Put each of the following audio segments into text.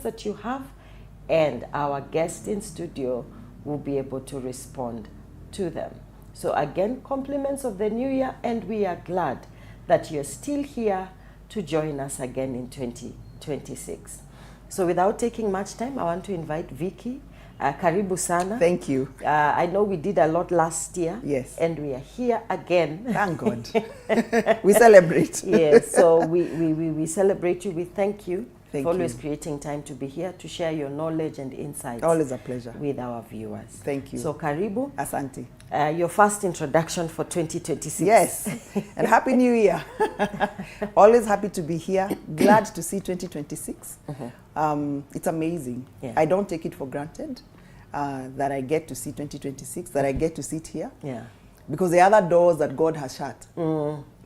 that you have, and our guest in studio will be able to respond to them. So again, compliments of the new year, and we are glad that you're still here to join us again in 2026. So without taking much time, I want to invite Vicky. Karibu sana. Thank you. I know we did a lot last year. Yes. And we are here again. Thank God. We celebrate. Yes, so we celebrate you. We thank you Thank for always you. creating time to be here to share your knowledge and insights. Always a pleasure. With our viewers. Thank you. So Karibu. Asante. Your first introduction for 2026. Yes. And Happy New Year. Always happy to be here. Glad to see 2026. It's amazing. Yeah. I don't take it for granted that I get to see 2026, that I get to sit here. Yeah. Because the other doors that God has shut,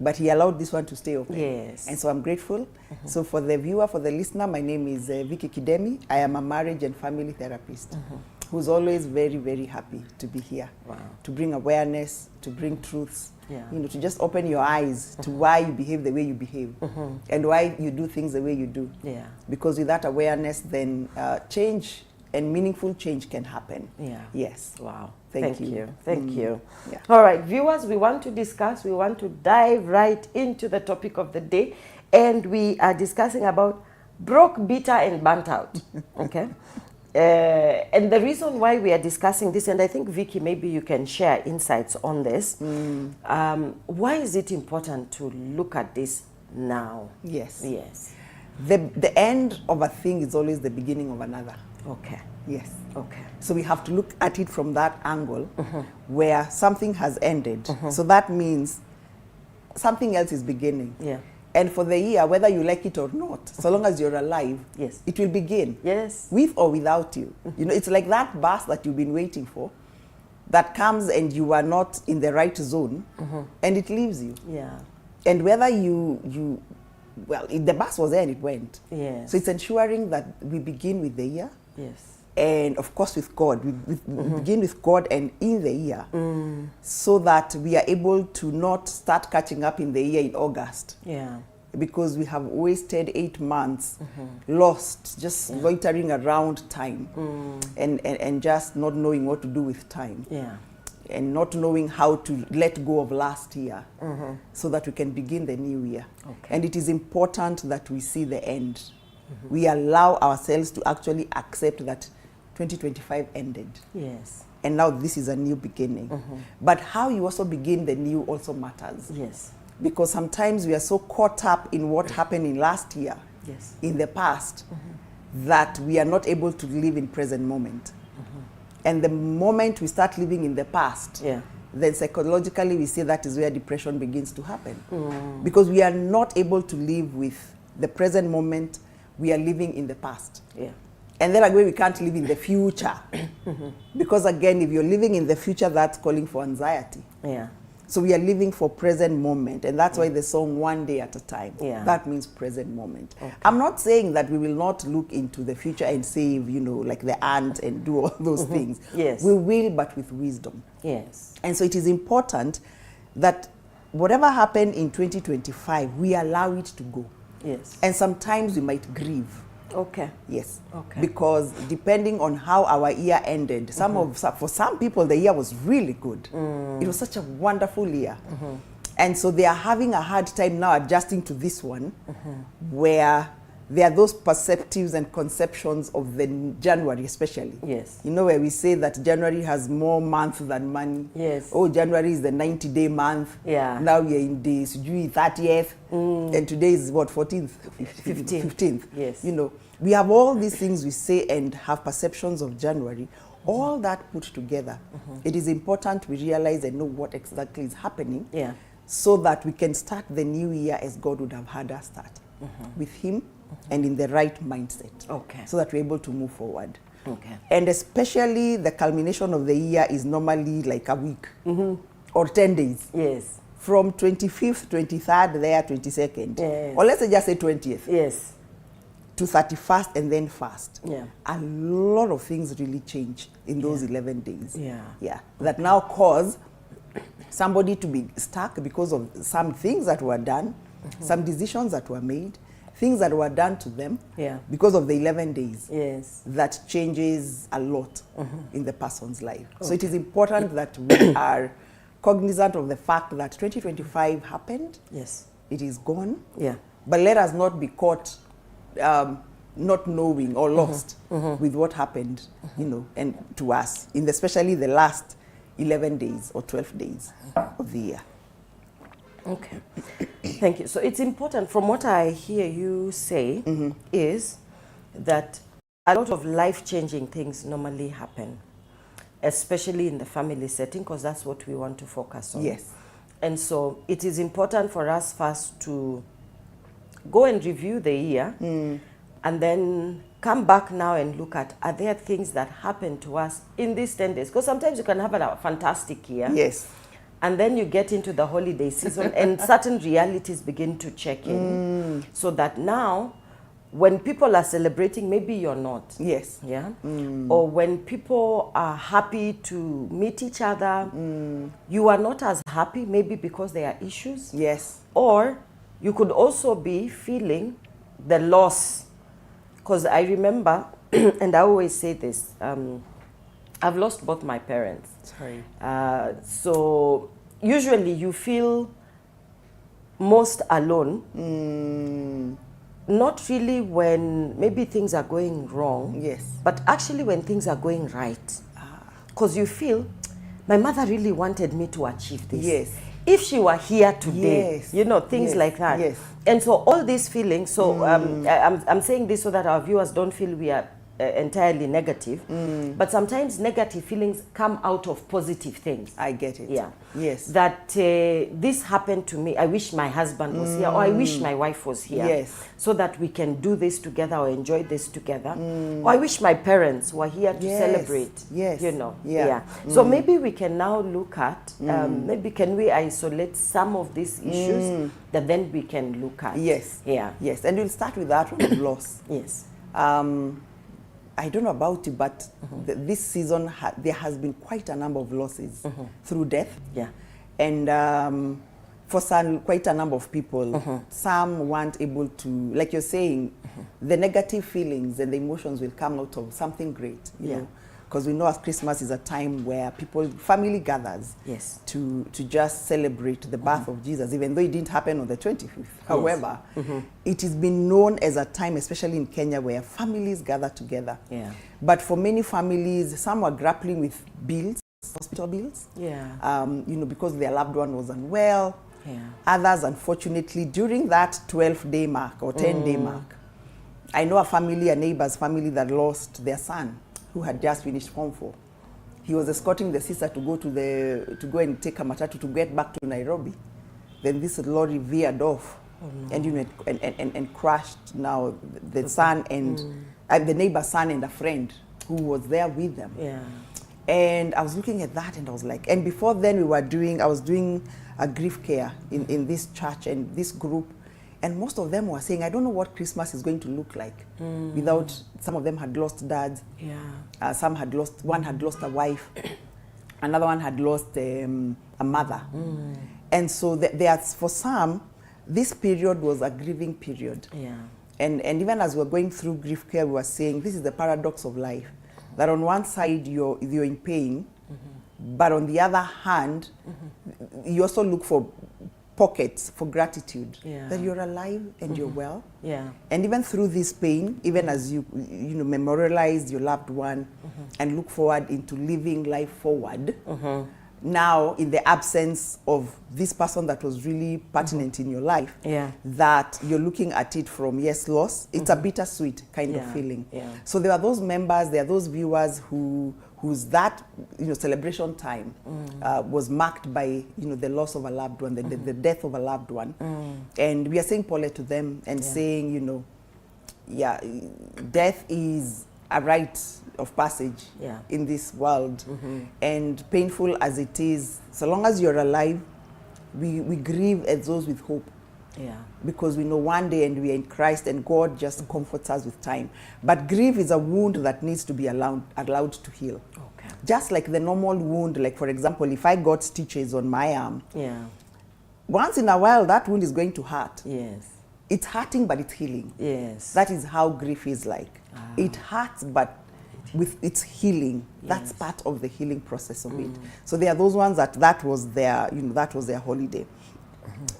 but He allowed this one to stay open. Yes. And so I'm grateful. So for the viewer, for the listener, my name is 𝗕𝗓𝗕𝗓𝗕𝗓𝗕. I am a marriage and family therapist who's always very, very happy to be here. Wow. To bring awareness, to bring truths, Yeah. you know, to just open your eyes to why you behave the way you behave and why you do things the way you do. Yeah. Because with that awareness, then change and meaningful change can happen. Yeah. Yes. Wow. Thank you. Thank you. Yeah. All right, viewers, we want to discuss, we want to dive right into the topic of the day, and we are discussing about broke, bitter, and burnt out. Okay? And the reason why we are discussing this, and I think, Vicky, maybe you can share insights on this. Why is it important to look at this now? Yes. Yes. The end of a thing is always the beginning of another. Okay. Yes. Okay. So we have to look at it from that angle where something has ended. So that means something else is beginning. Yeah. And for the year, whether you like it or not, so long as you're alive, Yes. it will begin. Yes. With or without you. You know, it's like that bus that you've been waiting for that comes and you are not in the right zone and it leaves you. Yeah. And whether well, if the bus was there and it went. Yes. So it's ensuring that we begin with the year. Yes. And of course with God, we begin with God and in the year, so that we are able to not start catching up in the year in August. Yeah. Because we have wasted 8 months lost, just loitering around time and just not knowing what to do with time. Yeah. And not knowing how to let go of last year so that we can begin the new year. Okay. And it is important that we see the end. We allow ourselves to actually accept that 2025 ended. Yes. And now this is a new beginning. But how you also begin the new also matters. Yes. Because sometimes we are so caught up in what happened in last year, Yes. in the past, that we are not able to live in present moment. And the moment we start living in the past, Yeah. then psychologically we say that is where depression begins to happen. Because we are not able to live with the present moment, we are living in the past. Yeah. And then again, we can't live in the future. Because again, if you're living in the future, that's calling for anxiety. Yeah. So we are living for present moment. And that's why the song One Day at a Time. Yeah. That means present moment. Okay. I'm not saying that we will not look into the future and save, you know, like the ant and do all those things. Yes. We will, but with wisdom. Yes. And so it is important that whatever happened in 2025, we allow it to go. Yes. And sometimes we might grieve. Okay. Yes. Okay. Because depending on how our year ended, for some people the year was really good. It was such a wonderful year. And so they are having a hard time now adjusting to this one, where there are those perceptives and conceptions of the January especially. Yes. You know, where we say that January has more months than money. Yes. Oh, January is the 90-day month. Yeah. Now we are in the 30th. And today is what, 14th? 15th. Yes. You know, we have all these things we say and have perceptions of January. All that put together, it is important we realize and know what exactly is happening. Yeah. So that we can start the new year as God would have had us start. With Him and in the right mindset. Okay. So that we're able to move forward. Okay. And especially the culmination of the year is normally like a week or 10 days. Yes. From 25th, 23rd, there, 22nd. Yes. Or let's just say 20th. Yes. To 31st and then fast. Yeah. A lot of things really change in those 11 days. Yeah. Yeah. That now cause somebody to be stuck because of some things that were done, some decisions that were made, things that were done to them Yeah. because of the 11 days. Yes. That changes a lot in the person's life. Okay. So it is important that we are cognizant of the fact that 2025 happened. Yes. It is gone. Yeah. But let us not be caught not knowing or lost with what happened, you know, and to us, in especially the last 11 days or 12 days of the year. Okay. Thank you. So it's important, from what I hear you say, is that a lot of life-changing things normally happen, especially in the family setting, because that's what we want to focus on. Yes. And so it is important for us first to go and review the year and then come back now and look at, are there things that happen to us in these 10 days? Because sometimes you can have a fantastic year. Yes. And then you get into the holiday season and certain realities begin to check in. So that now, when people are celebrating, maybe you're not. Yes. Yeah. Or when people are happy to meet each other, you are not as happy, maybe because there are issues. Yes. Or you could also be feeling the loss. Because I remember, and I always say this, I've lost both my parents. Sorry. So usually you feel most alone. Not really when maybe things are going wrong. Yes. But actually when things are going right. Because you feel, my mother really wanted me to achieve this. Yes. If she were here today, Yes. you know, things like that. Yes. And so all these feelings, so I'm saying this so that our viewers don't feel we are entirely negative, but sometimes negative feelings come out of positive things. I get it. Yeah. Yes. That this happened to me, I wish my husband was here, or I wish my wife was here. Yes. So that we can do this together or enjoy this together. Or I wish my parents were here to celebrate. Yes. You know. Yeah. So maybe we can now look at, maybe can we isolate some of these issues that then we can look at. Yes. Yeah. Yes. And we'll start with that one of loss. Yes. I don't know about you, but this season there has been quite a number of losses through death. Yeah. And for some, quite a number of people, some weren't able to, like you're saying, the negative feelings and the emotions will come out of something great, you know. Because we know as Christmas is a time where family gathers to just celebrate the birth of Jesus, even though it didn't happen on the 25th. However, it has been known as a time, especially in Kenya, where families gather together. Yeah. But for many families, some were grappling with bills, hospital bills, Yeah. you know, because their loved one was unwell. Yeah. Others, unfortunately, during that 12-day mark or 10-day mark, I know a neighbor's family that lost their son, who had just finished Form 4. He was escorting the sister to go and take a matatu to get back to Nairobi. Then this lorry veered off, and you know, and crashed now the son and the neighbor's son and a friend who was there with them. Yeah. And I was looking at that and I was like, and before then I was doing a grief care in this church and this group. And most of them were saying, I don't know what Christmas is going to look like without, some of them had lost dads. Yeah. One had lost a wife. Another one had lost a mother. And so for some, this period was a grieving period. Yeah. And even as we were going through grief care, we were saying, this is the paradox of life. That on one side, you're in pain, but on the other hand, you also look for pockets for gratitude, that you're alive and you're well. Yeah. And even through this pain, even as you memorialize your loved one and look forward into living life forward, now in the absence of this person that was really pertinent in your life, that you're looking at it from, yes, loss, it's a bittersweet kind of feeling. Yeah. So there are those members, there are those viewers whose that celebration time was marked by the loss of a loved one, the death of a loved one, and we are saying Pole to them and saying death is a rite of passage in this world, and painful as it is, so long as you're alive, we grieve as those with hope. Yeah. Because we know one day and we are in Christ and God just comforts us with time. But grief is a wound that needs to be allowed to heal. Okay. Just like the normal wound, like for example, if I got stitches on my arm, once in a while that wound is going to hurt. Yes. it's hurting, but it's healing. Yes. That is how grief is like. It hurts, but with its healing. Yes. That's part of the healing process of it. So there are those ones that was their, that was their holiday.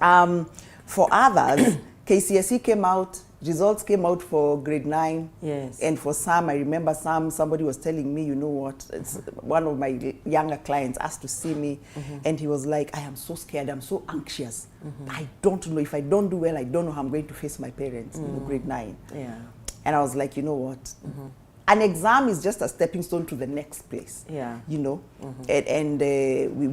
For others, KCSE came out, results came out for grade 9. Yes. And for some, I remember somebody was telling me, you know what, it's one of my younger clients asked to see me, and he was like, I am so scared, I'm so anxious. I don't know, if I don't do well, I don't know how I'm going to face my parents in grade 9. Yeah. And I was like, you know what, an exam is just a stepping stone to the next place. Yeah. And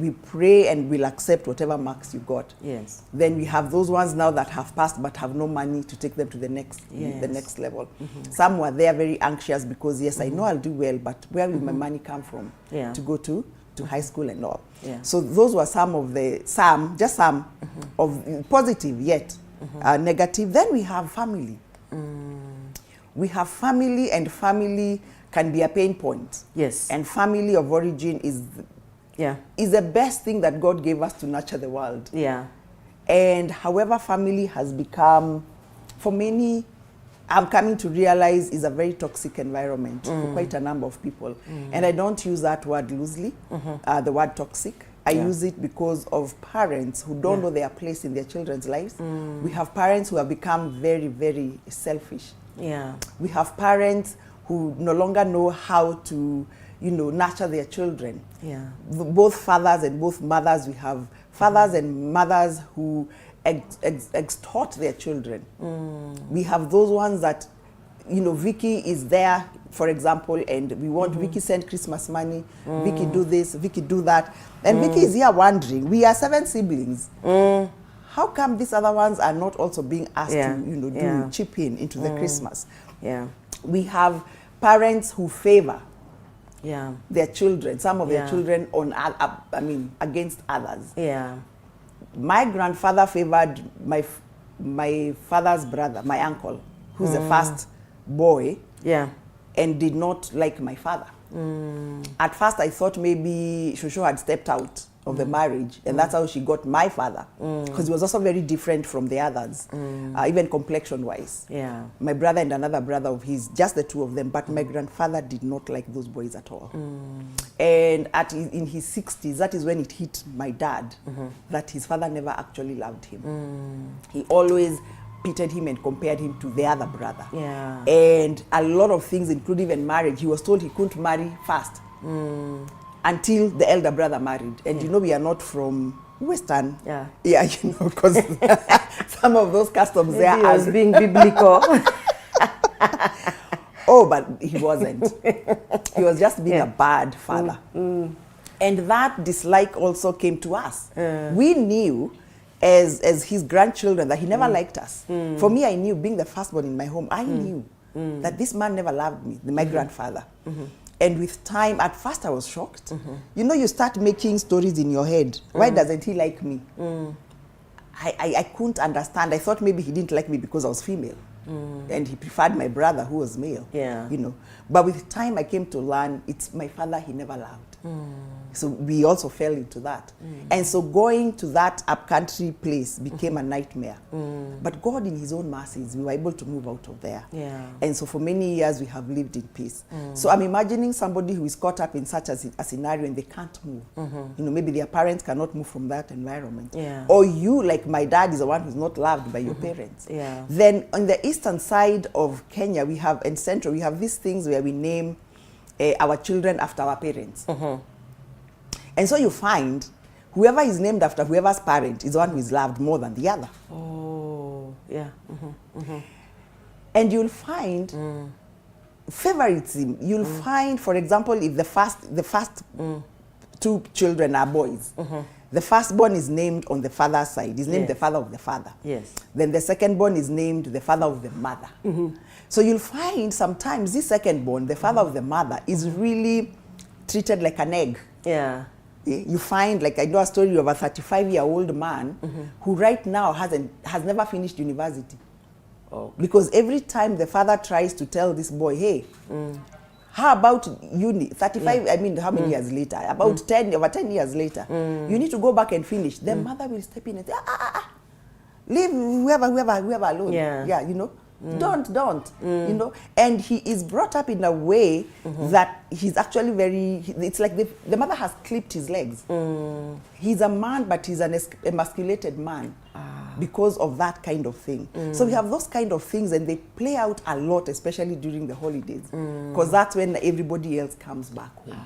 we pray and we'll accept whatever marks you got. Yes. Then we have those ones now that have passed but have no money to take them to the next level. Some were there very anxious because, yes, I know I'll do well, but where will my money come from to go to high school and all? Yeah. So those were some of the, just some of positive yet negative. Then we have family. We have family, and family can be a pain point. Yes. And family of origin is the best thing that God gave us to nurture the world. Yeah. And however, family has become, for many, I'm coming to realize, is a very toxic environment for quite a number of people. And I don't use that word loosely, the word toxic. I use it because of parents who don't know their place in their children's lives. We have parents who have become very, very selfish. Yeah. We have parents who no longer know how to, nurture their children. Yeah. Both fathers and both mothers. We have fathers and mothers who extort their children. We have those ones that, Vicky is there, for example, and we want Vicky send Christmas money, Vicky do this, Vicky do that. And Vicky is here wondering, we are 7 siblings. How come these other ones are not also being asked to, chip into the Christmas? Yeah. We have parents who favor their children, some of their children against others. Yeah. My grandfather favored my father's brother, my uncle, who's the first boy, and did not like my father. At first, I thought maybe Shosho had stepped out of the marriage, and that's how she got my father, because he was also very different from the others, even complexion-wise. Yeah. My brother and another brother of his, just the 2 of them, but my grandfather did not like those boys at all. And in his 60s, that is when it hit my dad, that his father never actually loved him. He always pitted him and compared him to the other brother. Yeah. And a lot of things, including even marriage, he was told he couldn't marry fast until the elder brother married. And we are not from Western. Yeah. Yeah, because some of those customs there are being biblical. Oh, but he wasn't. He was just being a bad father. And that dislike also came to us. We knew as his grandchildren that he never liked us. For me, I knew, being the firstborn in my home, I knew that this man never loved me, my grandfather. And with time, at first I was shocked. You start making stories in your head. Why doesn't he like me? I couldn't understand. I thought maybe he didn't like me because I was female. And he preferred my brother who was male. Yeah. But with time I came to learn it's my father he never loved. So we also fell into that. And so going to that upcountry place became a nightmare. But God in his own mercies, we were able to move out of there. Yeah. And so for many years we have lived in peace. So I'm imagining somebody who is caught up in such a scenario and they can't move. Maybe their parents cannot move from that environment. Yeah. Or you, like my dad, is the one who's not loved by your parents. Yeah. Then on the eastern side of Kenya, and central, we have these things where we name our children after our parents. And so you find whoever is named after whoever's parent is the one who is loved more than the other. Oh, yeah. And you'll find favoritism. You'll find, for example, if the first 2 children are boys, the firstborn is named on the father's side. He's named the father of the father. Yes. Then the secondborn is named the father of the mother. So you'll find sometimes this secondborn, the father of the mother, is really treated like an egg. Yeah. You find, like, I know a story of a 35-year-old man who right now has never finished university. Oh. Because every time the father tries to tell this boy, hey, how about uni? 35, I mean, how many years later? About over 10 years later. You need to go back and finish. The mother will step in and say, leave whoever alone. Yeah. You know, don't, you know. And he is brought up in a way that he's actually it's like the mother has clipped his legs. He's a man, but he's an emasculated man because of that kind of thing. So we have those kind of things, and they play out a lot, especially during the holidays, because that's when everybody else comes back home.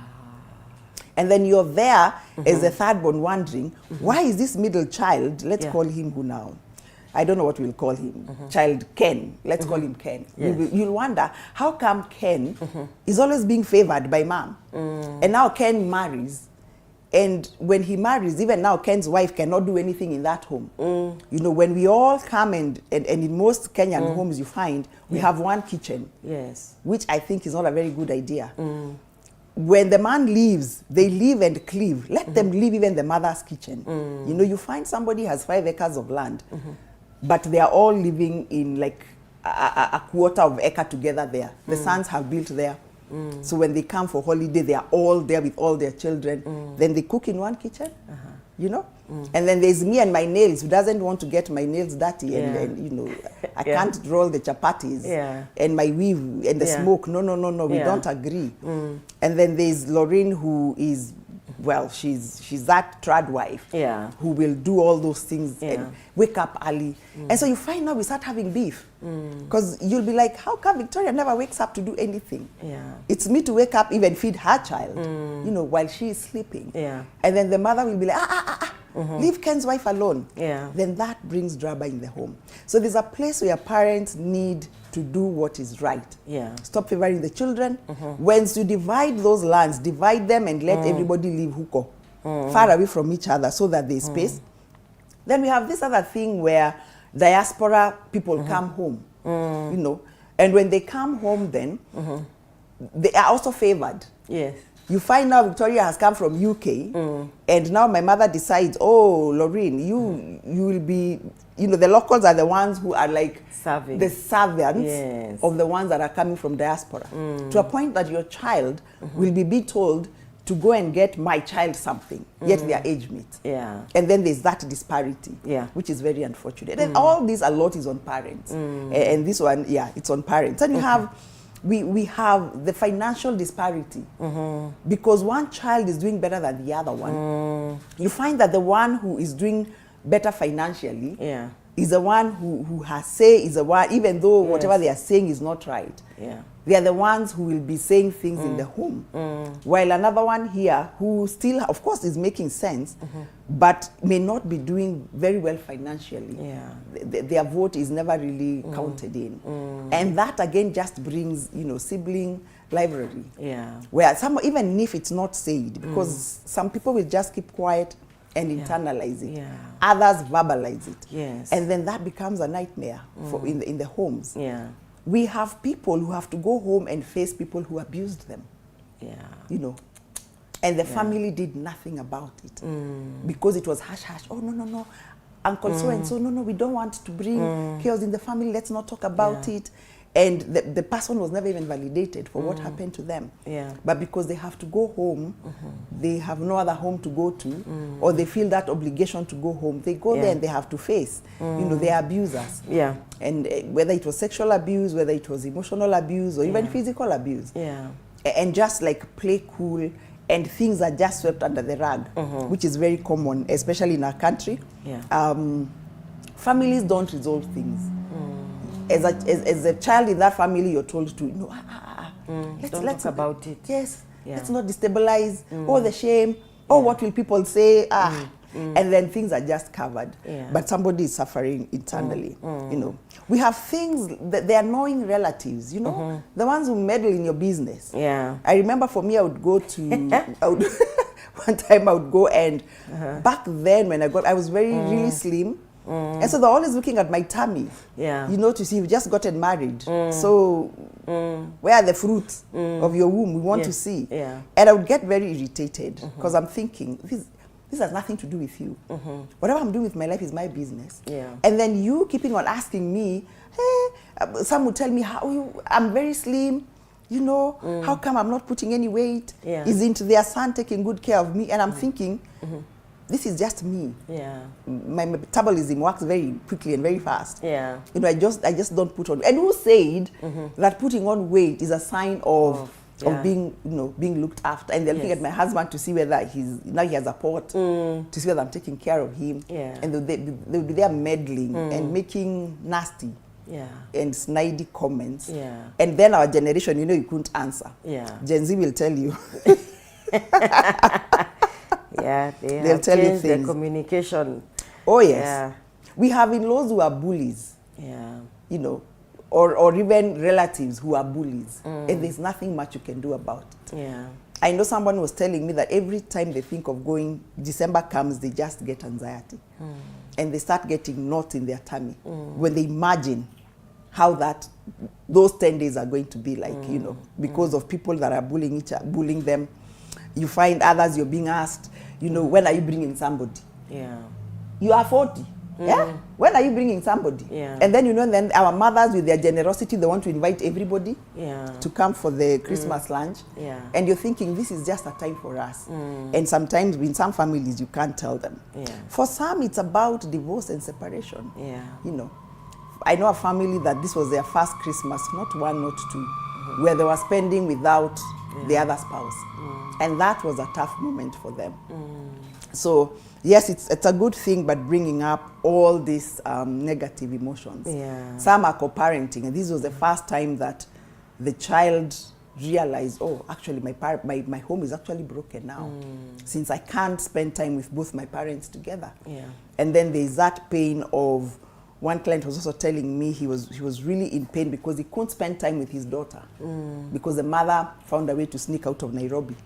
And then you're there as a third born wondering, why is this middle child, let's call him who now? I don't know what we'll call him. Child Ken. Let's call him Ken. Yes. You'll wonder, how come Ken is always being favored by mom? And now Ken marries. And when he marries, even now Ken's wife cannot do anything in that home. You know, when we all come and in most Kenyan homes you find, we have one kitchen. Yes. Which I think is not a very good idea. When the man leaves, they live and cleave. Let them leave even the mother's kitchen. You know, you find somebody has 5 acres of land, but they are all living in like a quarter of acre together there. The sons have built there. So when they come for holiday, they are all there with all their children. Then they cook in one kitchen, you know. And then there's me and my nails, who doesn't want to get my nails dirty, and you know, I can't roll the chapatis, and my weave and the smoke. No, we don't agree. And then there's Lorraine, who is, well, she's that trad wife, who will do all those things and wake up early. And so you find now we start having beef, because you'll be like, how come Victoria never wakes up to do anything? It's me to wake up, even feed her child, you know, while she is sleeping. And then the mother will be like, leave Ken's wife alone. Then that brings drama in the home. So there's a place where parents need to do what is right. Stop favoring the children. Once you divide those lands, divide them and let everybody live huko, far away from each other, so that there's space. Then we have this other thing where diaspora people come home, you know, and when they come home, then they are also favored. You find now Victoria has come from UK, and now my mother decides, oh, Lorraine, you will be, you know, the locals are the ones who are like the servants of the ones that are coming from diaspora. To a point that your child will be told to go and get my child something, yet they are age mate. And then there's that disparity, which is very unfortunate. And all this, a lot is on parents. And this one, it's on parents. And you have, we have the financial disparity, because one child is doing better than the other one. You find that the one who is doing better financially is the one who has say, is the one, even though whatever they are saying is not right. They are the ones who will be saying things in the home. While another one here, who still, of course, is making sense, but may not be doing very well financially. Their vote is never really counted in. And that, again, just brings, you know, sibling rivalry. Where some, even if it's not said, because some people will just keep quiet and internalize it. Others verbalize it. And then that becomes a nightmare for in the homes. We have people who have to go home and face people who abused them. You know, and the family did nothing about it, because it was hush hush. Oh, no, Uncle so and so, no, we don't want to bring chaos in the family, let's not talk about it. And the person was never even validated for what happened to them. But because they have to go home, they have no other home to go to, or they feel that obligation to go home, they go there and they have to face, you know, their abusers. And whether it was sexual abuse, whether it was emotional abuse, or even physical abuse. And just like play cool, and things are just swept under the rug, which is very common, especially in our country. Families don't resolve things. As a child in that family, you're told to, no, let's talk about it. Let's not destabilize. Oh, the shame. Oh, what will people say? And then things are just covered. But somebody is suffering internally. You know, we have things that the annoying relatives. You know, the ones who meddle in your business. I remember for me, I would go to. One time I would go and back then when I was really slim. And so they're always looking at my tummy, you know, to see you've just gotten married. So where are the fruits of your womb? We want to see. And I would get very irritated, because I'm thinking, this has nothing to do with you. Whatever I'm doing with my life is my business. And then you keeping on asking me, hey, some would tell me, I'm very slim. You know, how come I'm not putting any weight? Isn't their son taking good care of me? And I'm thinking, this is just me. Yeah. My metabolism works very quickly and very fast. Yeah. You know, I just don't put on. And who said that putting on weight is a sign of being, you know, being looked after? And they're looking at my husband to see whether now he has a pot, to see whether I'm taking care of him. Yeah. And they'll be there meddling and making nasty and snidey comments. Yeah. And then our generation, you know, you couldn't answer. Yeah. Gen Z will tell you. Yeah, they'll They'll tell you changed their things. communication. Oh, yes. Yeah. We have in-laws who are bullies. Yeah. You know, or even relatives who are bullies. And there's nothing much you can do about it. Yeah. I know someone was telling me that every time they think of going, December comes, they just get anxiety. And they start getting knots in their tummy when they imagine how those 10 days are going to be like, you know, because of people that are bullying them. You find others, you're being asked, you know, when are you bringing somebody? Yeah. You are 40. Yeah? When are you bringing somebody? Yeah. And then, you know, then our mothers with their generosity, they want to invite everybody to come for the Christmas lunch. Yeah. And you're thinking, this is just a time for us. And sometimes in some families, you can't tell them. Yeah. For some, it's about divorce and separation. Yeah. You know, I know a family that this was their first Christmas, not one, not two, where they were spending without the other spouse. And that was a tough moment for them. So, yes, it's a good thing, but bringing up all these negative emotions. Yeah. Some are co-parenting, and this was the first time that the child realized, oh, actually my home is actually broken now, since I can't spend time with both my parents together. Yeah. And then there's that pain of, one client was also telling me he was really in pain because he couldn't spend time with his daughter because the mother found a way to sneak out of Nairobi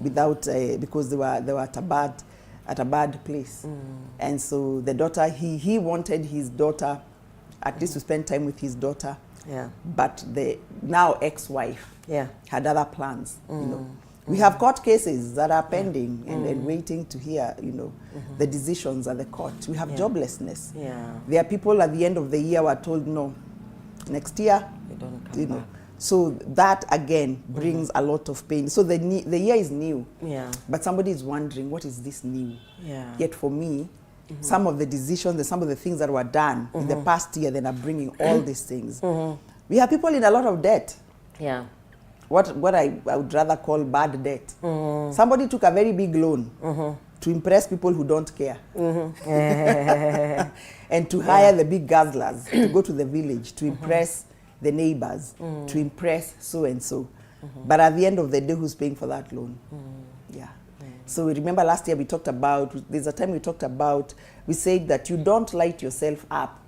without because they were at a bad place. And so the daughter, he wanted his daughter at least to spend time with his daughter. Yeah. But the now ex-wife had other plans. You know, we have court cases that are pending and waiting to hear, you know, the decisions at the court. We have joblessness. Yeah. There are people at the end of the year who are told, no, next year, They don't come you know. back. So that again brings a lot of pain. So the year is new. Yeah. But somebody is wondering, what is this new? Yeah. Yet for me, some of the decisions, some of the things that were done in the past year, then are bringing all these things. We have people in a lot of debt. Yeah. What I would rather call bad debt. Somebody took a very big loan to impress people who don't care. And to hire the big guzzlers to go to the village to impress the neighbors, to impress so-and-so. But at the end of the day, who's paying for that loan? Yeah. So we remember last year we talked about, there's a time we talked about, we said that you don't light yourself up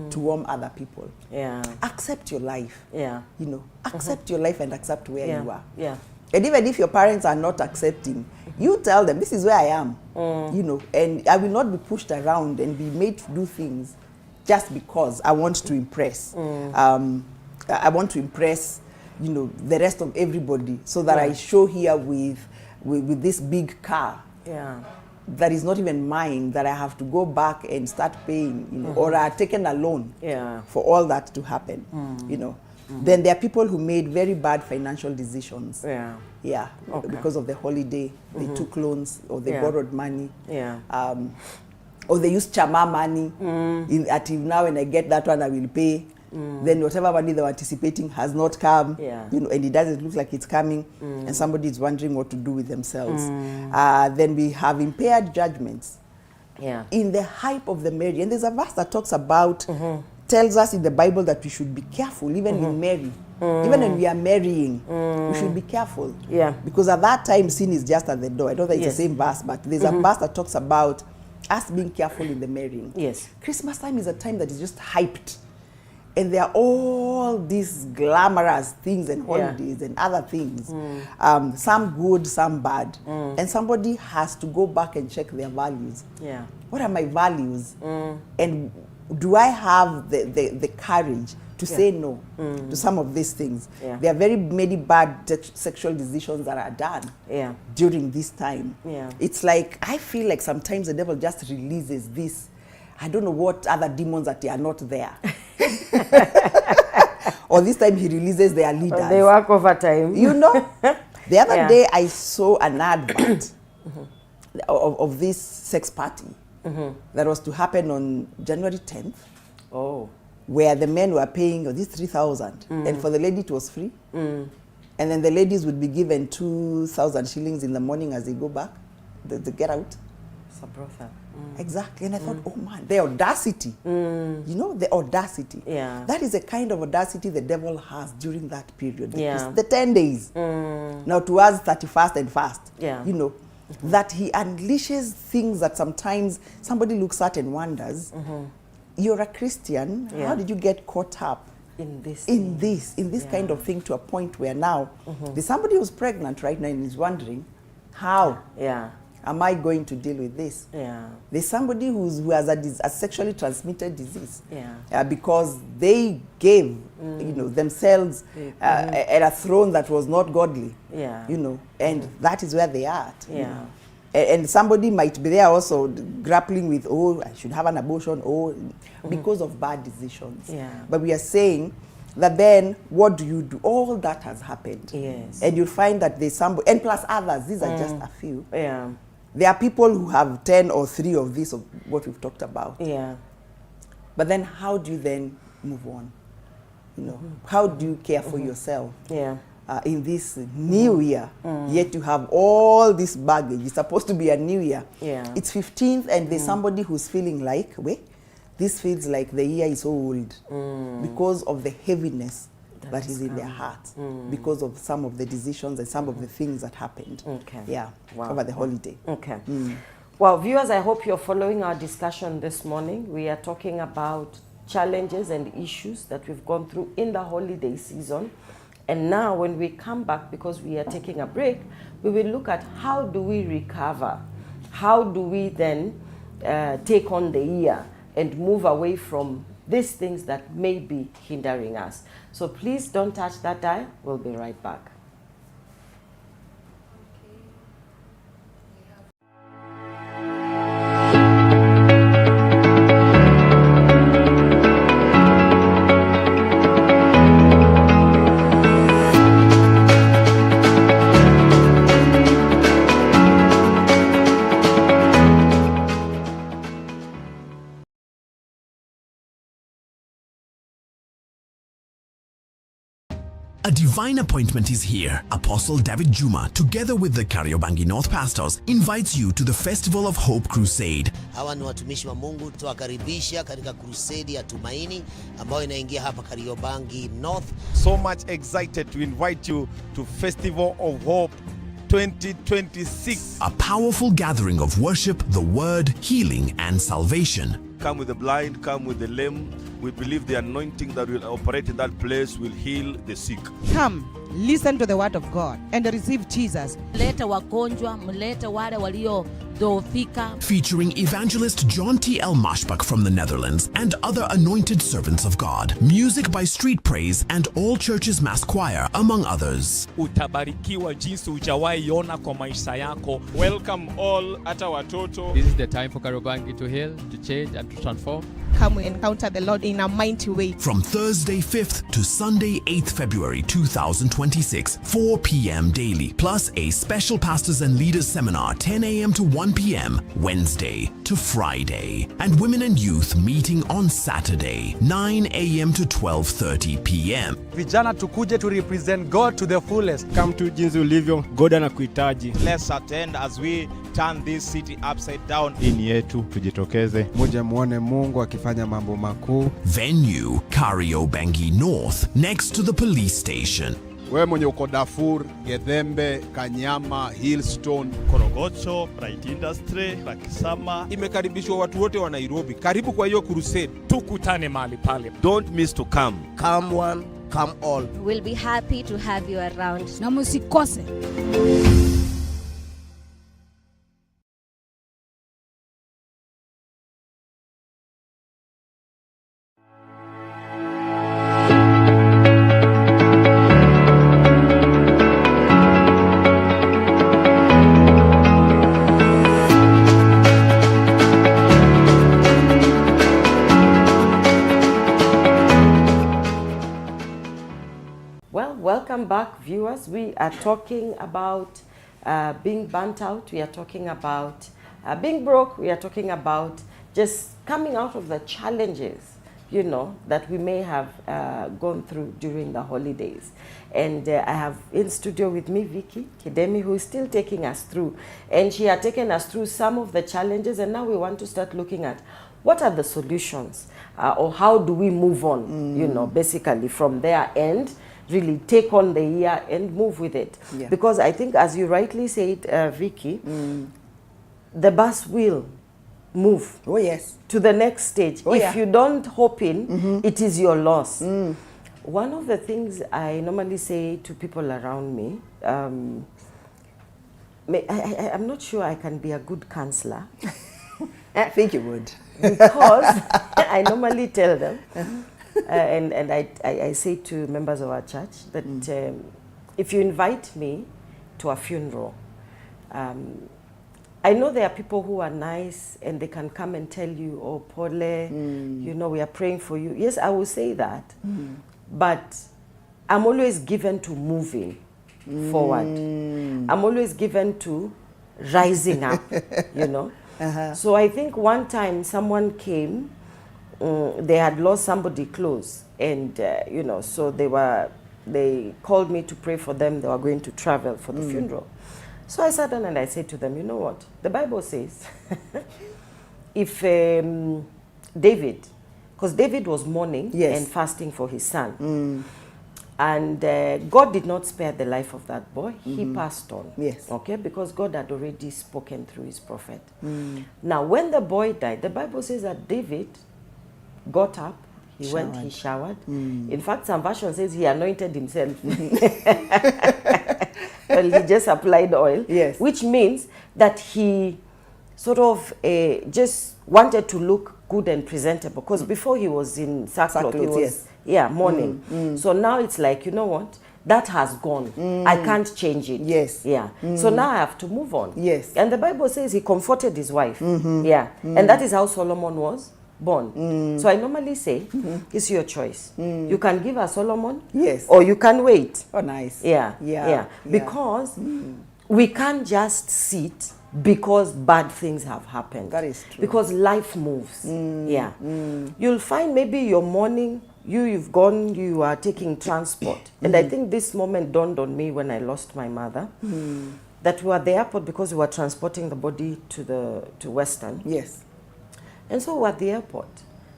to warm other people. Yeah. Accept your life. Yeah. You know, accept your life and accept where you are. Yeah. And even if your parents are not accepting, you tell them, this is where I am. You know, and I will not be pushed around and be made to do things just because I want to impress. I want to impress, you know, the rest of everybody, so that I show here with this big car. Yeah. That is not even mine, that I have to go back and start paying, you know, or I have taken a loan for all that to happen, you know. Then there are people who made very bad financial decisions. Yeah. Yeah. Okay. Because of the holiday, they took loans or they borrowed money. Yeah. Or they used chama money. Until now, when I get that one, I will pay. Then whatever money they were anticipating has not come. Yeah. You know, and it doesn't look like it's coming. And somebody is wondering what to do with themselves. Then we have impaired judgments. Yeah. In the hype of the marriage. And there's a verse that talks about, tells us in the Bible that we should be careful, even in marriage. Even when we are marrying, we should be careful. Yeah. Because at that time, sin is just at the door. I don't think it's the same verse, but there's a verse that talks about us being careful in the marrying. Yes. Christmas time is a time that is just hyped. And there are all these glamorous things and holidays and other things. Some good, some bad. And somebody has to go back and check their values. Yeah. What are my values? And do I have the courage to say no to some of these things? There are very many bad sexual decisions that are done during this time. It's like, I feel like sometimes the devil just releases this. I don't know what other demons that are not there. Or this time he releases their leaders. They work overtime. You know? The other day I saw an advert of this sex party that was to happen on January 10th. Oh. Where the men were paying this 3,000 and for the lady it was free. And then the ladies would be given 2,000 shillings in the morning as they go back, they get out. It's a brothel. Exactly. And I thought, oh man, the audacity. You know, the audacity. Yeah. That is the kind of audacity the devil has during that period. Yeah. The 10 days. Now towards 31st and fast. Yeah. You know, that he unleashes things that sometimes somebody looks at and wonders, you're a Christian, how did you get caught up in this kind of thing, to a point where now there's somebody who's pregnant right now and is wondering, how am I going to deal with this? There's somebody who has a sexually transmitted disease because they gave you know, themselves at a throne that was not godly, you know, and that is where they are at, you know. And somebody might be there also grappling with, oh, I should have an abortion, because of bad decisions. But we are saying that then, what do you do? All that has happened. And you'll find that there's somebody, and plus others, these are just a few. There are people who have 10 or 3 of this, of what we've talked about. But then how do you then move on? You know, how do you care for yourself? In this new year, yet you have all this baggage. It's supposed to be a new year. It's 15th and there's somebody who's feeling like, wait, this feels like the year is old because of the heaviness that is in their heart, because of some of the decisions and some of the things that happened over the holiday. Well, viewers, I hope you're following our discussion this morning. We are talking about challenges and issues that we've gone through in the holiday season. And now when we come back, because we are taking a break, we will look at how do we recover? How do we then take on the year and move away from these things that may be hindering us? So please don't touch that dial. We'll be right back. A divine appointment is here. Apostle David Juma, together with the Kariobangi North pastors, invites you to the Festival of Hope Crusade. Hawa ni watumishi wa Mungu, tuwakaribisha katika crusade ya tumaini ambayo inaingia hapa Kariobangi North. So much excited to invite you to Festival of Hope 2026. A powerful gathering of worship, the word, healing, and salvation. Come with the blind, come with the lame. We believe the anointing that will operate in that place will heal the sick. Come, listen to the word of God and receive Jesus. Mlete wagonjwa, mlete wale waliodhoofika. Featuring evangelist John 𝗕𝗏𝗏 from the Netherlands and other anointed servants of God. Music by Street Praise and All Churches Mass Choir, among others. Utabarikiwa jinsi hujawahi ona kwa maisha yako. Welcome all, hata watoto. This is the time for Kariobangi to heal, to change, and to transform. Come encounter the Lord in a mighty way. From Thursday 5th to Sunday 8th February 2026, 4 p.m. daily, plus a special pastors and leaders seminar 10 a.m. to 1 p.m. Wednesday to Friday, and women and youth meeting on Saturday 9 a.m. to 12:30 p.m. Vijana tukuje to represent God to the fullest. Come to jinsi ulivyo, God anakuhitaji. Let's attend as we turn this city upside down. Ini yetu tujitokeze. Muje muone Mungu akifanya mambo makuu. Venue Kariobangi North, next to the police station. Wewe mwenye uko Darfur, Gedhembe, Kanyama, Hillstone, Korogocho, Bright Industry, Lakisama. Imekaribishwa watu wote wa Nairobi. Karibu kwa hiyo crusade. Tukutane mahali pale. Don't miss to come. Come one, come all. We'll be happy to have you around. Na musikose. Well, welcome back, viewers. We are talking about being burnt out, we are talking about being broke, we are talking about just coming out of the challenges, you know, that we may have gone through during the holidays. And I have in studio with me Vicky Kidemi, who is still taking us through. And she had taken us through some of the challenges, and now we want to start looking at what are the solutions or how do we move on, you know, basically from their end, really take on the year and move with it. Yeah. Because I think, as you rightly said, Vicky, the bus will move to the next stage. If you don't hop in, it is your loss. One of the things I normally say to people around me, I'm not sure I can be a good counselor. I think you would. Because I normally tell them, and I say to members of our church that if you invite me to a funeral, I know there are people who are nice and they can come and tell you, oh, Pole, you know, we are praying for you. Yes, I will say that. But I'm always given to moving forward. I'm always given to rising up, you know. So I think one time someone came, they had lost somebody close, and you know, so they called me to pray for them. They were going to travel for the funeral. So I sat down and I said to them, you know what? The Bible says, if David, because David was mourning and fasting for his son, and God did not spare the life of that boy. He passed on. Okay, because God had already spoken through his prophet. Now, when the boy died, the Bible says that David got up, he went, he showered. In fact, some version says he anointed himself. Well, he just applied oil, which means that he sort of just wanted to look good and presentable, because before he was in sackcloth, it was mourning. So now it's like, you know what, that has gone. I can't change it. So now I have to move on. And the Bible says he comforted his wife. And that is how Solomon was born. So I normally say, it's your choice. You can give a Solomon, or you can wait. Oh, nice. Because we can't just sit because bad things have happened. That is true. Because life moves. You'll find maybe you're mourning, you've gone, you are taking transport. And I think this moment dawned on me when I lost my mother, that we were at the airport because we were transporting the body to Western. And so we're at the airport.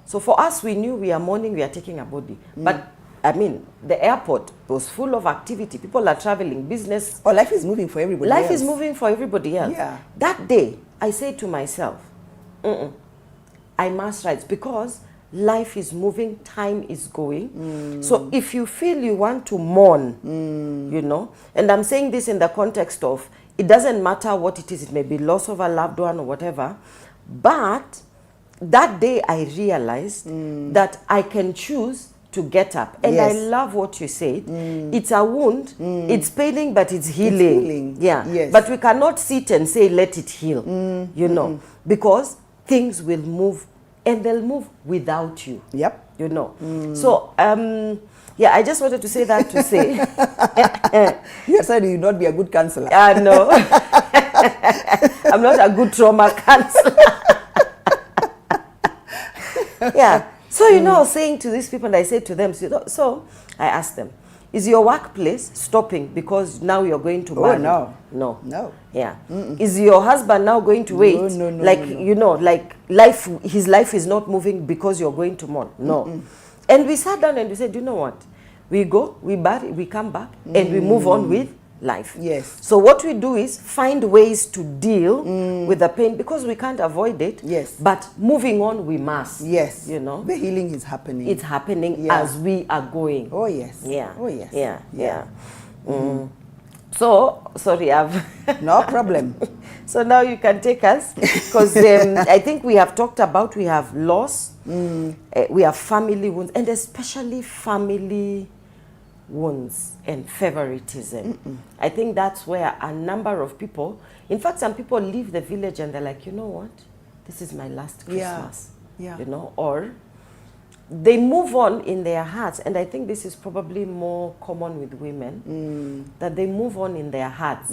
So for us, we knew we are mourning, we are taking a body. But I mean, the airport was full of activity. People are traveling, business. Oh, life is moving for everybody else. Life is moving for everybody else. That day, I say to myself, I must rise, because life is moving, time is going. So if you feel you want to mourn, you know, and I'm saying this in the context of, it doesn't matter what it is, it may be loss of a loved one or whatever, but that day I realized that I can choose to get up. And I love what you said. It's a wound, it's paining, but it's healing. But we cannot sit and say, let it heal, you know, because things will move, and they'll move without you. You know. So, yeah, I just wanted to say that to say. You said you would not be a good counselor. No. I'm not a good trauma counselor. So, you know, saying to these people, and I said to them, so I asked them, is your workplace stopping because now you're going to marry? No. Is your husband now going to wait? No. You know, like his life is not moving because you're going to mourn? No. And we sat down and we said, you know what? We go, we bury, we come back, and we move on with life. So what we do is find ways to deal with the pain, because we can't avoid it. But moving on, we must. You know, the healing is happening. It's happening as we are going. So sorry, I've no problem. So now you can take us, because I think we have talked about, we have loss, we have family wounds, and especially family wounds and favoritism. I think that's where a number of people, in fact, some people leave the village and they're like, you know what, this is my last Christmas. You know, or they move on in their hearts, and I think this is probably more common with women, that they move on in their hearts.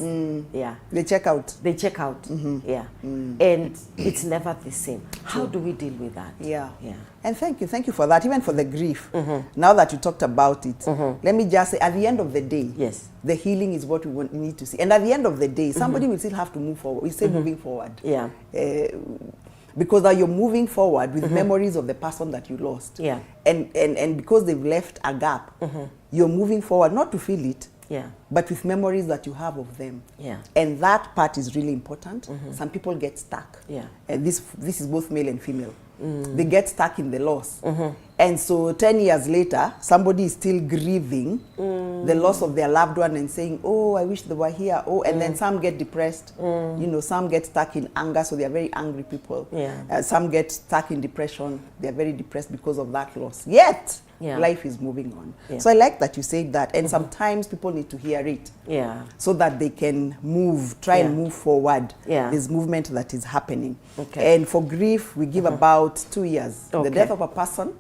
Yeah. They check out. They check out. Yeah. And it's never the same. How do we deal with that? Yeah. Yeah. And thank you for that, even for the grief. Now that you talked about it, let me just say, at the end of the day, yes, the healing is what we need to see. And at the end of the day, somebody will still have to move forward. We say moving forward. Yeah. Because now you're moving forward with memories of the person that you lost. Yeah. And because they've left a gap, you're moving forward, not to feel it, yeah, but with memories that you have of them. Yeah. And that part is really important. Some people get stuck. Yeah. And this is both male and female. They get stuck in the loss. And so 10 years later, somebody is still grieving the loss of their loved one and saying, oh, I wish they were here. Oh, and then some get depressed. You know, some get stuck in anger, so they are very angry people. Yeah. Some get stuck in depression. They are very depressed because of that loss. Yet, life is moving on. Yeah. So I like that you said that. And sometimes people need to hear it. Yeah. So that they can try and move forward. Yeah. This movement that is happening. Okay. And for grief, we give about 2 years. Okay. The death of a person,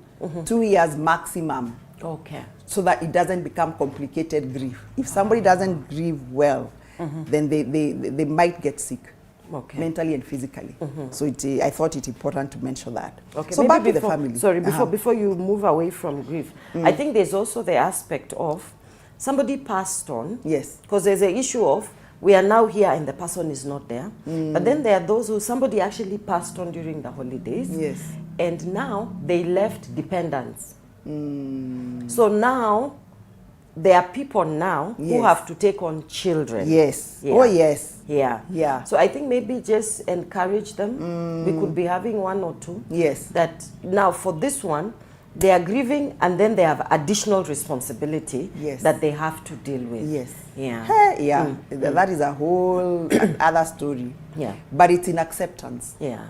2 years maximum. Okay. So that it doesn't become complicated grief. If somebody doesn't grieve well, then they might get sick. Okay. Mentally and physically. So I thought it important to mention that. Okay. So maybe back to before, the family. Sorry, before you move away from grief, I think there's also the aspect of somebody passed on. Yes. Because there's an issue of we are now here and the person is not there. But then there are those who somebody actually passed on during the holidays. Yes. And now they left dependents. So now there are people now who have to take on children. Yes. Yeah. Oh, yes. Yeah. Yeah. So I think maybe just encourage them. We could be having 1 or 2. Yes. That now for this one, they are grieving and then they have additional responsibility that they have to deal with. Yes. Yeah. That is a whole other story. Yeah. But it's in acceptance. Yeah.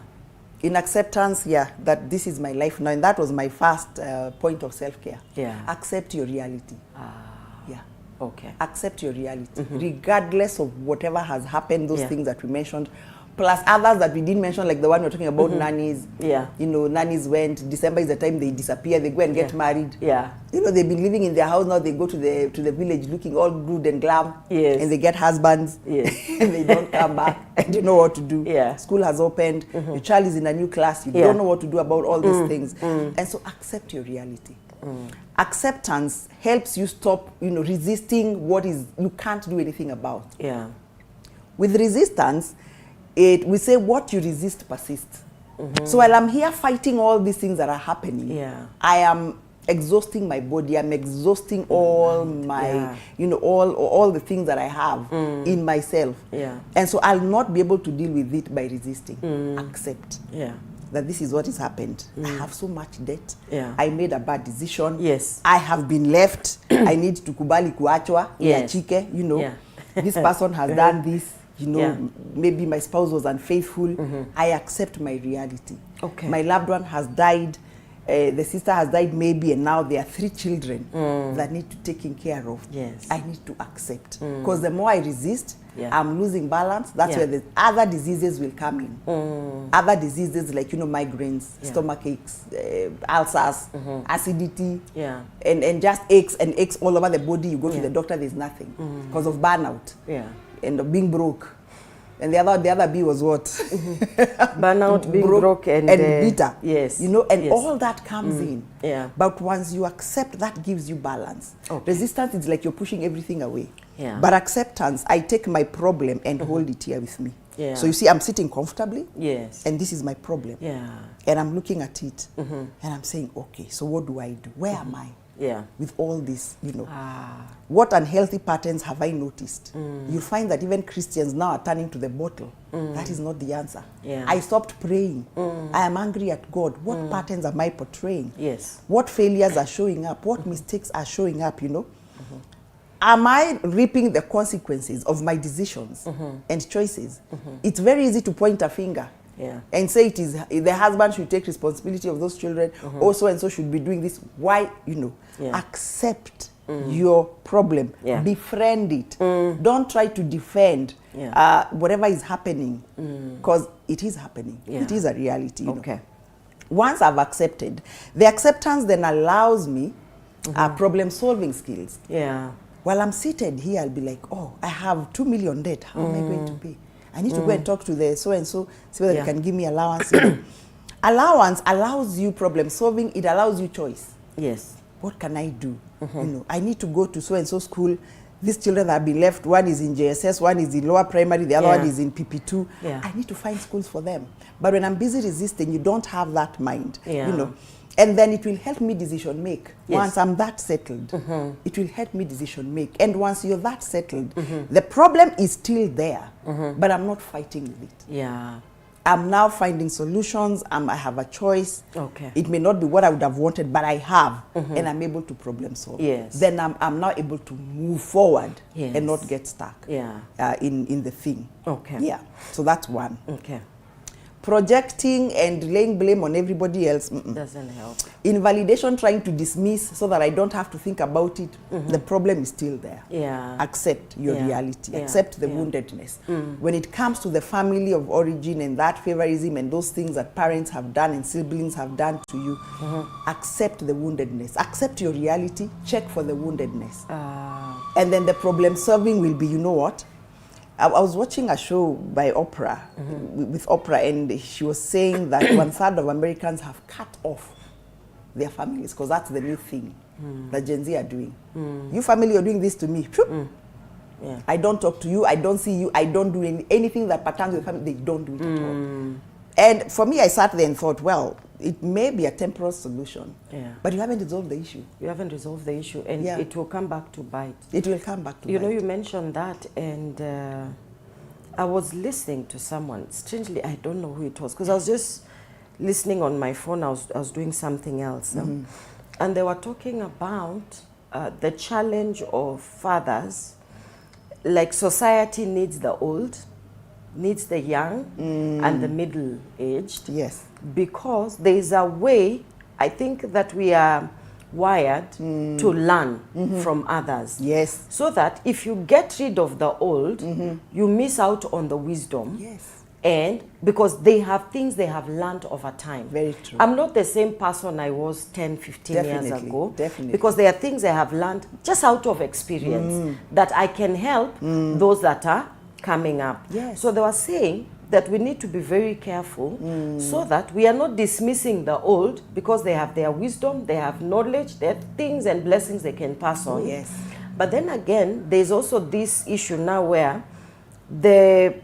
In acceptance, that this is my life now. And that was my first point of self-care. Yeah. Accept your reality. Yeah. Okay. Accept your reality. Regardless of whatever has happened, those things that we mentioned, plus others that we didn't mention, like the one we're talking about, nannies. Yeah. You know, nannies went, December is the time they disappear, they go and get married. Yeah. You know, they've been living in their house, now they go to the village looking all good and glam. Yes. And they get husbands. Yes. And they don't come back and you know what to do. Yeah. School has opened, your child is in a new class, you don't know what to do about all these things. And so accept your reality. Acceptance helps you stop, resisting what is you can't do anything about. Yeah. With resistance, we say what you resist persists. So while I'm here fighting all these things that are happening, I am exhausting my body. I'm exhausting all my, all the things that I have in myself. Yeah. And so I'll not be able to deal with it by resisting. Accept. Yeah. That this is what has happened. I have so much debt. Yeah. I made a bad decision. Yes. I have been left. I need to kubali kuachwa. Yes. 𝗕𝗏𝗧𝗧𝗘𝗥, This person has done this. Maybe my spouse was unfaithful. I accept my reality. Okay. My loved one has died. The sister has died maybe, and now there are 3 children that need to be taken care of. Yes. I need to accept. Because the more I resist, I'm losing balance. That's where the other diseases will come in. Other diseases like, migraines, stomach aches, ulcers, acidity, and just aches all over the body. You go to the doctor, there's nothing because of burnout and of being broke. And the other B was what? Burnout, being broke and bitter. Yes. And all that comes in. Yeah. But once you accept, that gives you balance. Okay. Resistance is like you're pushing everything away. Yeah. But acceptance, I take my problem and hold it here with me. Yeah. So you see, I'm sitting comfortably. Yes. And this is my problem. Yeah. And I'm looking at it. And I'm saying, okay, so what do I do? Where am I? Yeah. With all this, what unhealthy patterns have I noticed? You'll find that even Christians now are turning to the bottle. That is not the answer. Yeah. I stopped praying. I am angry at God. What patterns am I portraying? Yes. What failures are showing up? What mistakes are showing up, Am I reaping the consequences of my decisions and choices? It's very easy to point a finger. Yeah. And say it is the husband should take responsibility of those children, also and so should be doing this. Why, accept your problem, befriend it. Don't try to defend whatever is happening, because it is happening. It is a reality. Okay. once I've accepted, the acceptance then allows me problem-solving skills. Yeah. While I'm seated here, I'll be like, oh, I have 2 million debt. How am I going to pay? I need to go and talk to the so-and-so so that they can give me allowance. Allowance allows you problem-solving. It allows you choice. Yes. What can I do? You know, I need to go to so-and-so school. These children have been left. One is in JSS, one is in lower primary, the other one is in PP2. Yeah. I need to find schools for them. But when I'm busy resisting, you don't have that mind. Yeah. You know. And then it will help me decision make. Yes. Once I'm that settled, it will help me decision make. And once you're that settled, the problem is still there, but I'm not fighting with it. Yeah. I'm now finding solutions. I have a choice. Okay. It may not be what I would have wanted, but I have, and I'm able to problem solve. Yes. Then I'm now able to move forward Yes. and not get stuck. Yeah. In the thing. Okay. Yeah. So that's one. Okay. Projecting and laying blame on everybody else doesn't help. Invalidation, trying to dismiss so that I don't have to think about it. The problem is still there. Yeah. Accept your reality. Yeah. Accept the woundedness. When it comes to the family of origin and that favorism and those things that parents have done and siblings have done to you, accept the woundedness. Accept your reality. Check for the woundedness. And then the problem solving will be, you know what? I was watching a show by Oprah, with Oprah, and she was saying that 1/3 of Americans have cut off their families because that's the new thing that Gen Z are doing. You family are doing this to me. Yeah. I don't talk to you, I don't see you, I don't do anything that pertains to the family, they don't do it at all. And for me, I sat there and thought, well, it may be a temporal solution, but you haven't resolved the issue. You haven't resolved the issue, and it will come back to bite. It will come back to bite. You know, you mentioned that, and I was listening to someone. Strangely, I don't know who it was, because I was just listening on my phone. I was doing something else. And they were talking about the challenge of fathers. Like, society needs the old, needs the young, and the middle-aged. Yes. Because there is a way, I think, that we are wired to learn from others. Yes. So that if you get rid of the old, you miss out on the wisdom. Yes. And because they have things they have learned over time. Very true. I'm not the same person I was 10, 15 years ago. Definitely. Because there are things I have learned just out of experience that I can help those that are coming up. Yes. So they were saying that we need to be very careful so that we are not dismissing the old because they have their wisdom, they have knowledge, they have things and blessings they can pass on. Yes. But then again, there's also this issue now where the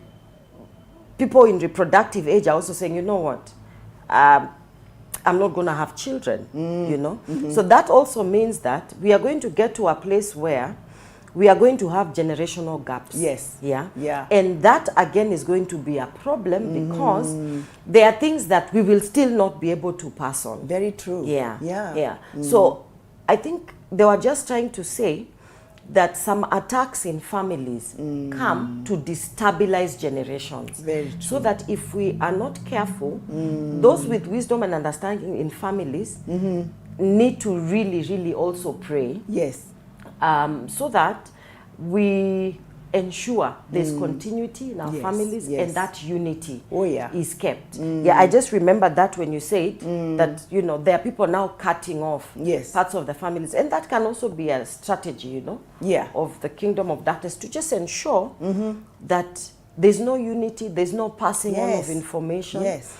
people in reproductive age are also saying, you know what, I'm not going to have children, you know. So that also means that we are going to get to a place where we are going to have generational gaps. Yes. Yeah. Yeah. And that again is going to be a problem because there are things that we will still not be able to pass on. Very true. Yeah. Yeah. Yeah. So I think they were just trying to say that some attacks in families come to destabilize generations. Very true. So that if we are not careful, those with wisdom and understanding in families need to really, really also pray. Yes. So that we ensure there's continuity in our families and that unity is kept. Yeah, I just remember that when you said that, you know, there are people now cutting off parts of the families. And that can also be a strategy, you know, of the kingdom of darkness to just ensure that there's no unity, there's no passing on of information. Yes.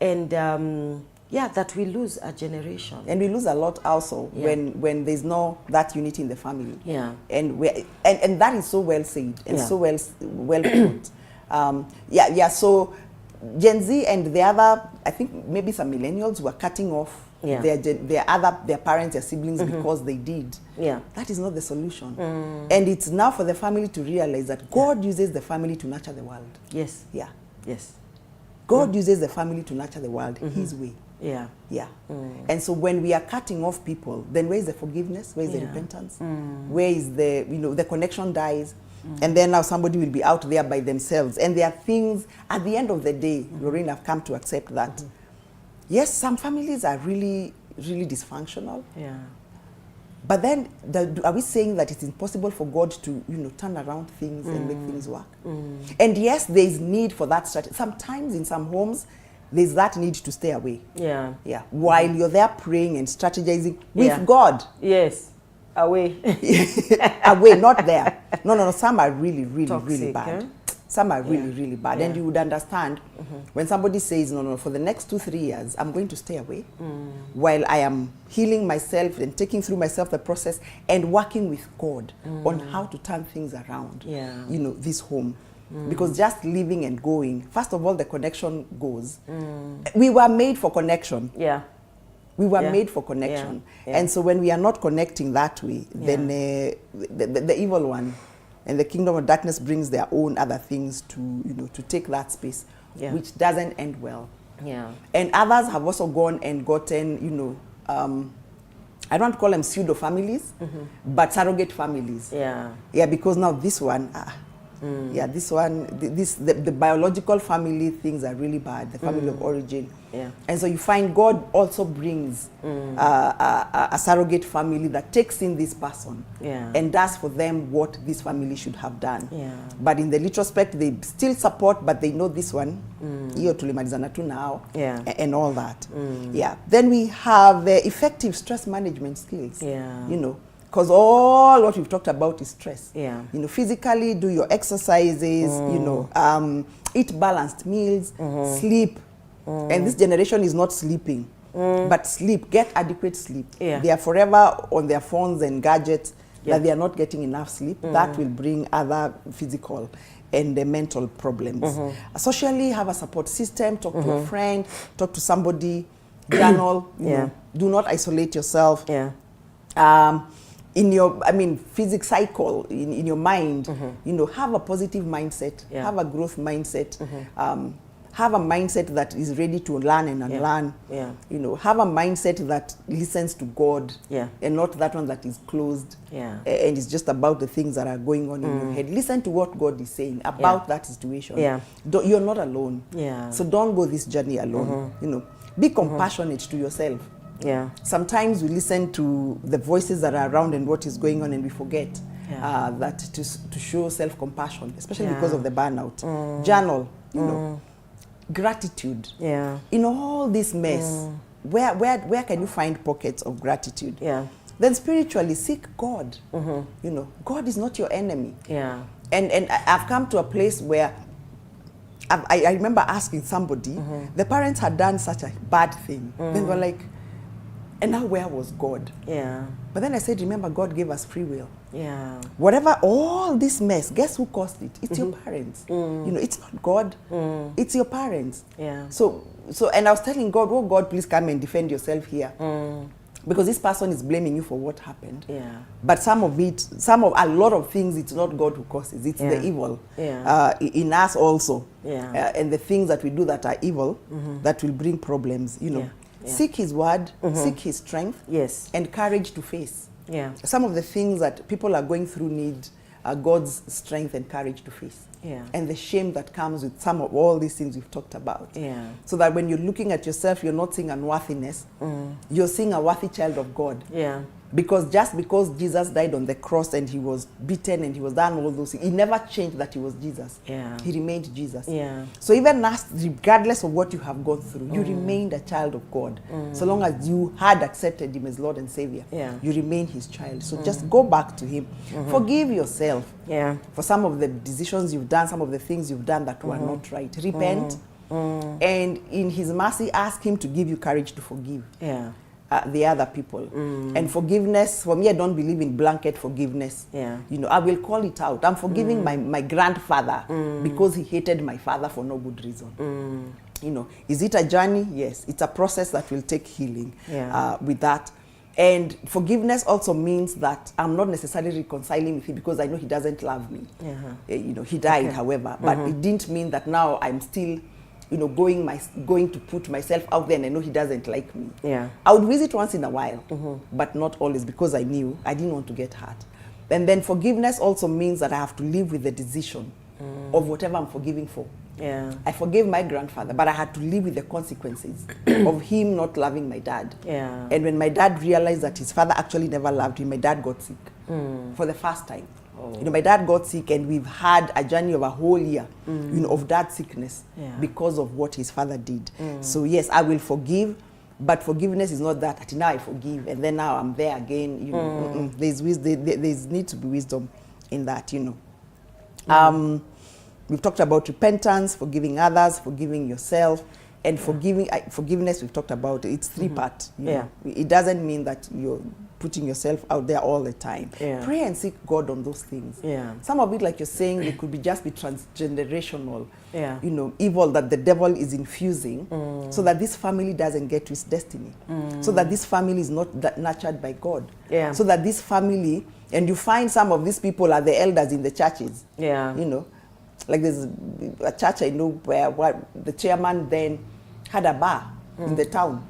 And yeah, that we lose a generation. And we lose a lot also when there's no that unity in the family. Yeah. And and that is so well said and so well put. So Gen Z and the other, I think maybe some millennials were cutting off their parents, their siblings because they did. Yeah. That is not the solution. And it's now for the family to realize that God uses the family to nurture the world. Yes. Yeah. Yes. God uses the family to nurture the world His way. Yeah. Yeah. And so when we are cutting off people, then where is the forgiveness? Where is the repentance? Where is the, you know, the connection dies? And then now somebody will be out there by themselves. And there are things, at the end of the day, Lorraine, I've come to accept that. Yes, some families are really, really dysfunctional. Yeah. But then, are we saying that it's impossible for God to, you know, turn around things and make things work? And yes, there is need for that strategy. Sometimes in some homes, there's that need to stay away. Yeah. Yeah. While you're there praying and strategizing with Yeah. God. Yes. Away. Away, not there. No. Some are really, really, Toxic, really bad. eh? Some are really, really bad. Yeah. And you would understand when somebody says, no, for the next 2-3 years, I'm going to stay away while I am healing myself and taking through myself the process and working with God on how to turn things around, Yeah. you know, this home. Because just living and going, first of all, the connection goes. We were made for connection. Yeah. We were Yeah. made for connection. Yeah. Yeah. And so when we are not connecting that way, then the evil one and the kingdom of darkness brings their own other things to, you know, to take that space, which doesn't end well. Yeah. And others have also gone and gotten, you know, I don't call them pseudo families, but surrogate families. Yeah. Yeah, because now this one, yeah, this one, the biological family things are really bad, the family of origin. Yeah. And so you find God also brings a surrogate family that takes in this person and does for them what this family should have done. Yeah. But in the retrospect, they still support, but they know this one, hiyo tulimalizana tu now, and all that. Yeah. Then we have effective stress management skills. Yeah. You know, because all what we've talked about is stress. Yeah. You know, physically do your exercises, you know, eat balanced meals, sleep. And this generation is not sleeping, but sleep, get adequate sleep. Yeah. They are forever on their phones and gadgets, that they are not getting enough sleep. That will bring other physical and mental problems. Socially, have a support system, talk to a friend, talk to somebody, journal, you know, do not isolate yourself. Yeah. In your, physics cycle, in your mind, you know, have a positive mindset, have a growth mindset, have a mindset that is ready to learn and unlearn. Yeah. You know, have a mindset that listens to God, and not that one that is closed, and it's just about the things that are going on in your head. Listen to what God is saying about that situation. Yeah. You're not alone. Yeah. So don't go this journey alone. You know, be compassionate to yourself. Yeah. Sometimes we listen to the voices that are around and what is going on, and we forget that to show self-compassion, especially because of the burnout. Journal, you know, gratitude. Yeah. In all this mess, where can you find pockets of gratitude? Yeah. Then spiritually, seek God. You know, God is not your enemy. Yeah. And I've come to a place where I remember asking somebody, the parents had done such a bad thing. Then they were like, and now where was God? Yeah. But then I said, remember, God gave us free will. Yeah. Whatever, all this mess, guess who caused it? It's your parents. You know, it's not God. It's your parents. Yeah. So, and I was telling God, oh God, please come and defend yourself here. Because this person is blaming you for what happened. Yeah. But a lot of things, it's not God who causes. It's the evil in us also. Yeah. And the things that we do that are evil, that will bring problems, you know. Yeah. Seek His word, seek His strength, and courage to face. Yeah. Some of the things that people are going through need God's strength and courage to face. Yeah. And the shame that comes with some of all these things we've talked about. Yeah. So that when you're looking at yourself, you're not seeing unworthiness. You're seeing a worthy child of God. Yeah. Because just because Jesus died on the cross and He was beaten and He was done all those things, He never changed that He was Jesus. Yeah. He remained Jesus. Yeah. So even us, regardless of what you have gone through, you remained a child of God. So long as you had accepted Him as Lord and Savior, you remain His child. So just go back to Him. Forgive yourself for some of the decisions you've done, some of the things you've done that were not right. Repent. And in His mercy, ask Him to give you courage to forgive. Yeah. The other people. And forgiveness, for me, I don't believe in blanket forgiveness. Yeah. You know, I will call it out. I'm forgiving my grandfather because he hated my father for no good reason. You know, is it a journey? Yes. It's a process that will take healing with that. And forgiveness also means that I'm not necessarily reconciling with him because I know he doesn't love me. You know, he died, however, but it didn't mean that now I'm still, you know, going to put myself out there and I know he doesn't like me. Yeah. I would visit once in a while, but not always, because I knew I didn't want to get hurt. And then forgiveness also means that I have to live with the decision of whatever I'm forgiving for. Yeah. I forgave my grandfather, but I had to live with the consequences of him not loving my dad. Yeah. And when my dad realized that his father actually never loved him, my dad got sick for the first time. You know, my dad got sick, and we've had a journey of a whole year, you know, of that sickness because of what his father did. So yes, I will forgive, but forgiveness is not that now I forgive and then now I'm there again. You know, there's need to be wisdom in that. You know, we've talked about repentance, forgiving others, forgiving yourself. And forgiveness, we've talked about it. It's three-part. It doesn't mean that you're putting yourself out there all the time. Pray and seek God on those things. Some of it, like you're saying, it could just be transgenerational. You know, evil that the devil is infusing, so that this family doesn't get to its destiny. So that this family is not nurtured by God. So that this family, and you find some of these people are the elders in the churches. You know, like there's a church I know where the chairman then had a bar in the town,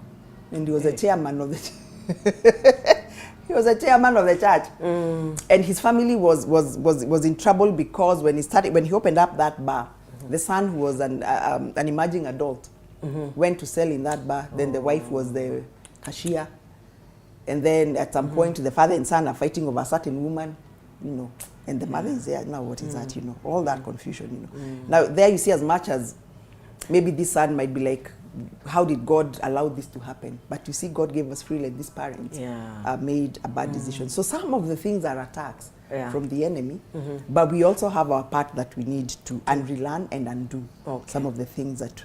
and he was a chairman of the he was a chairman of the church, and his family was in trouble because when he opened up that bar, the son, who was an emerging adult, went to sell in that bar. Then the wife was the cashier, and then at some point the father and son are fighting over a certain woman, you know, and the mother is there. Now what is that? You know, all that confusion. You know, now there you see, as much as maybe this son might be like, how did God allow this to happen? But you see, God gave us free, like these parents made a bad decision. So some of the things are attacks from the enemy, but we also have our part that we need to unlearn and undo some of the things that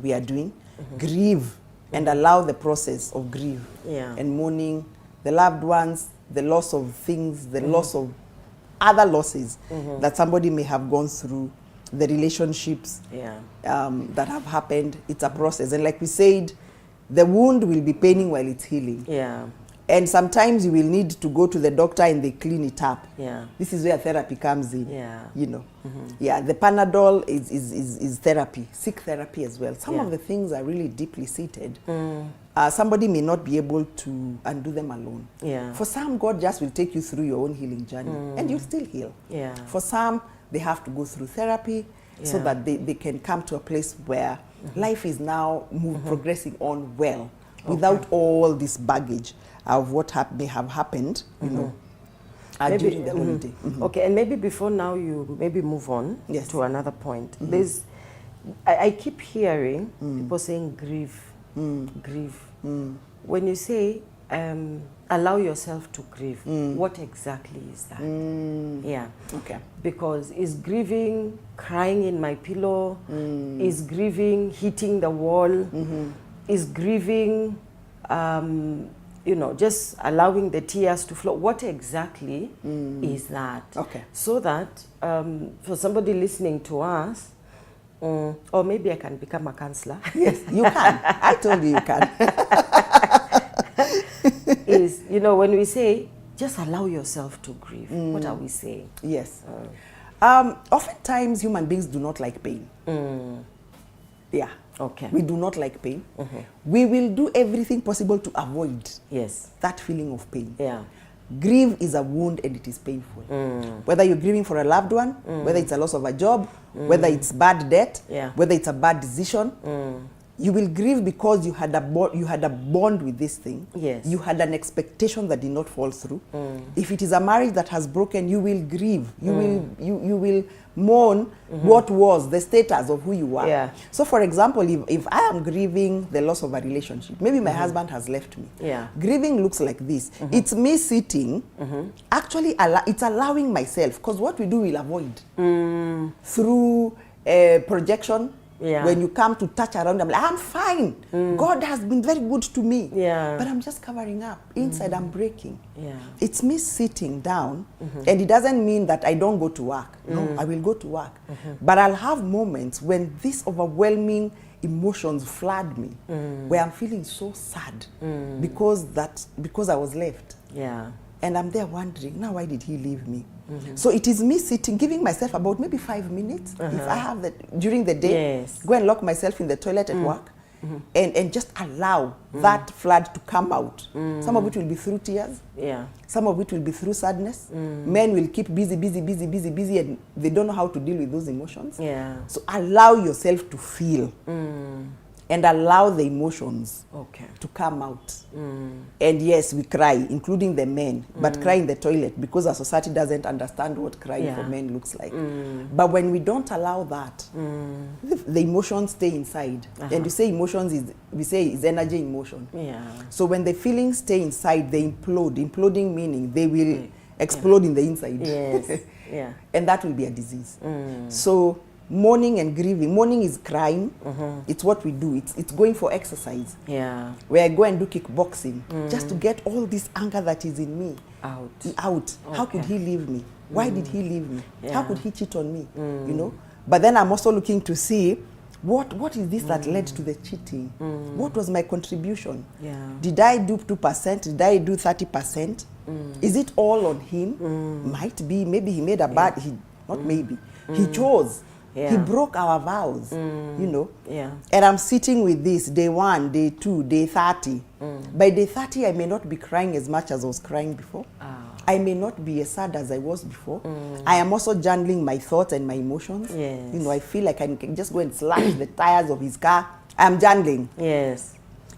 we are doing. Grieve and allow the process of grief and mourning the loved ones, the loss of things, the loss of other losses that somebody may have gone through, the relationships that have happened. It's a process, and like we said, the wound will be paining while it's healing. And sometimes you will need to go to the doctor and they clean it up. This is where therapy comes in. You know, the Panadol is therapy. Seek therapy as well. Some of the things are really deeply seated. Somebody may not be able to undo them alone. For some, God just will take you through your own healing journey, and you'll still heal. For some, they have to go through therapy so that they can come to a place where life is now progressing on well, without all this baggage of what may have happened, you know, during the holiday. Okay, and maybe before now you maybe move on to another point. There's, I keep hearing people saying grieve, grieve. When you say allow yourself to grieve, what exactly is that? Okay. Because is grieving crying in my pillow? Is grieving hitting the wall? Is grieving, you know, just allowing the tears to flow? What exactly is that? Okay. So that for somebody listening to us, or maybe I can become a counselor. Yes, you can. I told you can. Is, you know, when we say just allow yourself to grieve, what are we saying? Yes. Oftentimes human beings do not like pain. Okay. We do not like pain. We will do everything possible to avoid that feeling of pain. Grief is a wound and it is painful. Whether you're grieving for a loved one, whether it's a loss of a job, whether it's bad debt, whether it's a bad decision, you will grieve because you had a bond with this thing. You had an expectation that did not fall through. If it is a marriage that has broken, you will grieve. You will mourn what was the status of who you are. So for example, if I am grieving the loss of a relationship, maybe my husband has left me. Grieving looks like this. It's me sitting, actually it's allowing myself, because what we do we'll avoid through projection. When you come to touch around, I'm like, I'm fine. God has been very good to me. But I'm just covering up. Inside, I'm breaking. It's me sitting down, and it doesn't mean that I don't go to work. No, I will go to work. But I'll have moments when these overwhelming emotions flood me, where I'm feeling so sad because I was left. And I'm there wondering, now why did he leave me? So it is me sitting, giving myself about maybe 5 minutes, if I have that during the day, go and lock myself in the toilet at work, and just allow that flood to come out. Some of it will be through tears. Some of it will be through sadness. Men will keep busy, and they don't know how to deal with those emotions. So allow yourself to feel. and allow the emotions to come out. And yes, we cry, including the men, but cry in the toilet because our society doesn't understand what crying for men looks like. But when we don't allow that, the emotions stay inside. And we say emotions is energy in motion. So when the feelings stay inside, they implode. Imploding meaning they will explode in the inside. Yes. And that will be a disease. So mourning and grieving. Mourning is crying. It's what we do. It's going for exercise. Where I go and do kickboxing just to get all this anger that is in me out. How could he leave me? Why did he leave me? How could he cheat on me? You know. But then I'm also looking to see what is this that led to the cheating? What was my contribution? Did I do 2%? Did I do 30%? Is it all on him? Might be. Maybe he made a bad. Not maybe. He chose. He broke our vows, you know. And I'm sitting with this day 1, day 2, day 30. By day 30, I may not be crying as much as I was crying before. I may not be as sad as I was before. I am also journaling my thoughts and my emotions. You know, I feel like I can just go and slash the tires of his car. I'm journaling.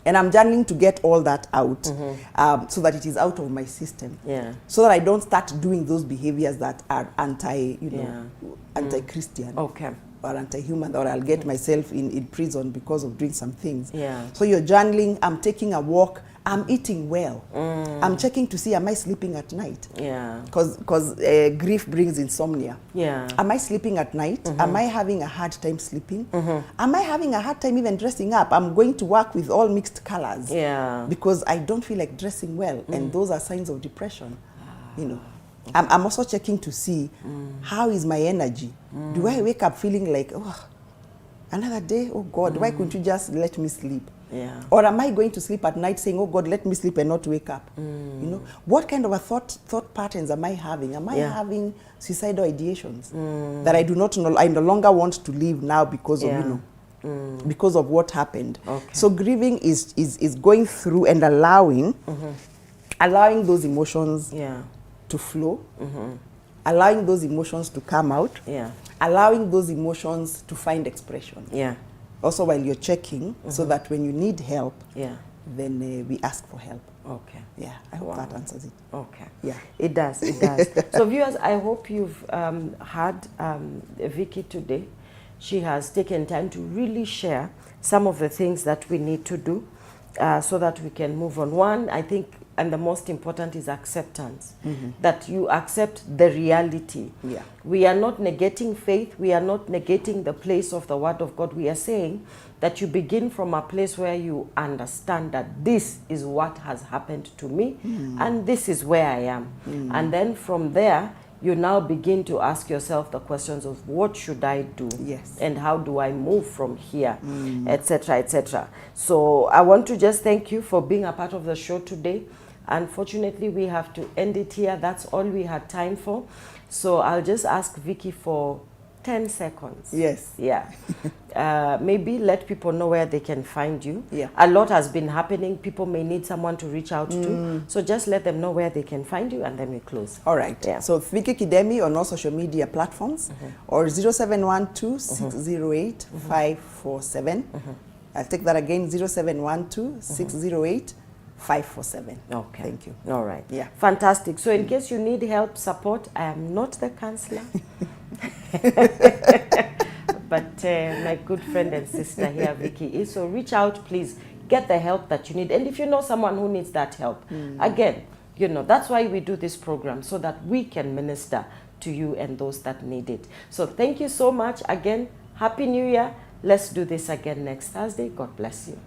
And I'm journaling to get all that out so that it is out of my system. So that I don't start doing those behaviors that are anti-Christian or anti-human, or I'll get myself in prison because of doing some things. So you're journaling, I'm taking a walk, I'm eating well. I'm checking to see, am I sleeping at night? Because grief brings insomnia. Am I sleeping at night? Am I having a hard time sleeping? Am I having a hard time even dressing up? I'm going to work with all mixed colors because I don't feel like dressing well, and those are signs of depression. You know, I'm also checking to see how is my energy. Do I wake up feeling like, oh, another day? Oh God, why couldn't you just let me sleep? Or am I going to sleep at night saying, oh God, let me sleep and not wake up? You know, what kind of a thought patterns am I having? Am I having suicidal ideations that I do not know? I no longer want to live now because of, you know, because of what happened. So grieving is going through and allowing those emotions to flow, allowing those emotions to come out, allowing those emotions to find expression. Also while you're checking, so that when you need help, then we ask for help. I hope that answers it. It does, it does. So viewers, I hope you've heard Vicky today. She has taken time to really share some of the things that we need to do so that we can move on. One, I think, and the most important is acceptance, that you accept the reality. We are not negating faith. We are not negating the place of the Word of God. We are saying that you begin from a place where you understand that this is what has happened to me and this is where I am. And then from there, you now begin to ask yourself the questions of what should I do? And how do I move from here, etc., etc. So I want to just thank you for being a part of the show today. Unfortunately, we have to end it here. That's all we had time for. So I'll just ask Vicky for 10 seconds. Maybe let people know where they can find you. A lot has been happening. People may need someone to reach out to. So just let them know where they can find you, and then we close. All right. So Vicky Kidemi on all social media platforms, or 0712-608-547. I'll take that again, 0712-608-547. Thank you. All right. Fantastic. So in case you need help, support, I am not the counselor. But my good friend and sister here, Vicky, is. So reach out, please. Get the help that you need. And if you know someone who needs that help, again, you know, that's why we do this program, so that we can minister to you and those that need it. So thank you so much. Again, Happy New Year. Let's do this again next Thursday. God bless you.